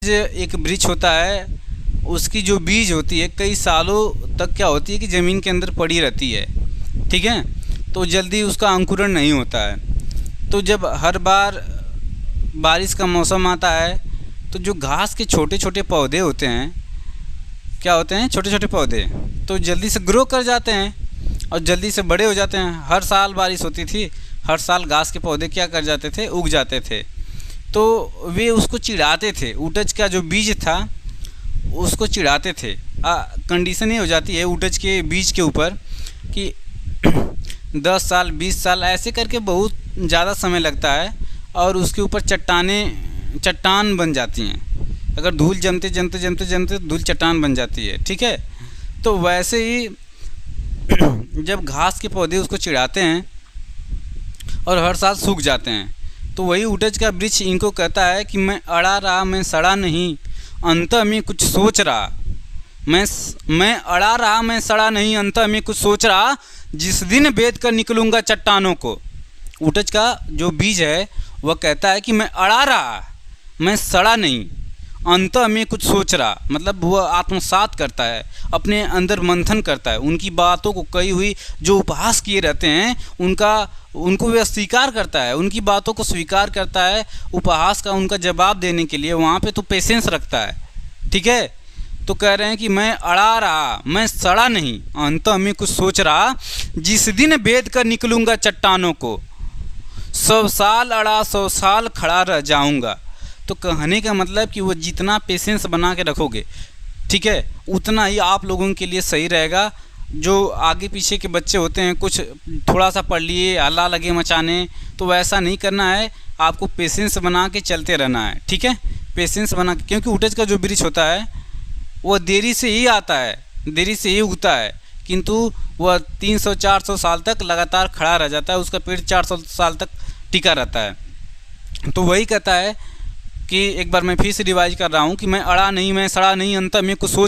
उटज एक वृक्ष होता है, उसकी जो बीज होती है कई सालों तक क्या होती है कि ज़मीन के अंदर पड़ी रहती है, ठीक है। तो जल्दी उसका अंकुरण नहीं होता है। तो जब हर बार बारिश का मौसम आता है तो जो घास के छोटे छोटे पौधे होते हैं, क्या होते हैं, छोटे छोटे पौधे, तो जल्दी से ग्रो कर जाते हैं और जल्दी से बड़े हो जाते हैं। हर साल बारिश होती थी, हर साल घास के पौधे क्या कर जाते थे, उग जाते थे। तो वे उसको चिढ़ाते थे, उटज का जो बीज था उसको चिढ़ाते थे। कंडीशन ये हो जाती है उटज के बीज के ऊपर कि 10 साल 20 साल ऐसे करके बहुत ज़्यादा समय लगता है और उसके ऊपर चट्टान बन जाती हैं। अगर धूल जमते जमते जमते जमते धूल चट्टान बन जाती है, ठीक है। तो वैसे ही जब घास के पौधे उसको चिढ़ाते हैं और हर साल सूख जाते हैं, तो वही उटज का वृक्ष इनको कहता है कि मैं अड़ा रहा, मैं सड़ा नहीं, अंतः में कुछ सोच रहा। मैं अड़ा रहा, मैं सड़ा नहीं, अंतः में कुछ सोच रहा, जिस दिन बेद कर निकलूँगा चट्टानों को। उटज का जो बीज है वह कहता है कि मैं अड़ा रहा, मैं सड़ा नहीं, अंतः में कुछ सोच रहा, मतलब वह आत्मसात करता है, अपने अंदर मंथन करता है, उनकी बातों को कही हुई जो उपहास किए रहते हैं उनको वह स्वीकार करता है, उनकी बातों को स्वीकार करता है, उपहास का उनका जवाब देने के लिए वहाँ पे तो पेशेंस रखता है, ठीक है। तो कह रहे हैं कि मैं अड़ा रहा, मैं सड़ा नहीं, अंतः में कुछ सोच रहा, जिस दिन बेद कर निकलूँगा चट्टानों को, 100 साल अड़ा 100 साल खड़ा रह जाऊँगा। तो कहने का मतलब कि वो जितना पेशेंस बना के रखोगे, ठीक है, उतना ही आप लोगों के लिए सही रहेगा। जो आगे पीछे के बच्चे होते हैं, कुछ थोड़ा सा पढ़ लिए, हल्ला लगे मचाने, तो वैसा नहीं करना है, आपको पेशेंस बना के चलते रहना है, ठीक है। पेशेंस बना के, क्योंकि उटज का जो वृक्ष होता है वह देरी से ही आता है, देरी से ही उगता है, किंतु वह 300-400 साल तक लगातार खड़ा रह जाता है, उसका पेड़ 400 साल तक टिका रहता है। तो वही कहता है कि एक बार मैं फिर से रिवाइज कर रहा हूँ कि मैं अड़ा नहीं, मैं सड़ा नहीं, अंतः में कुछ सोच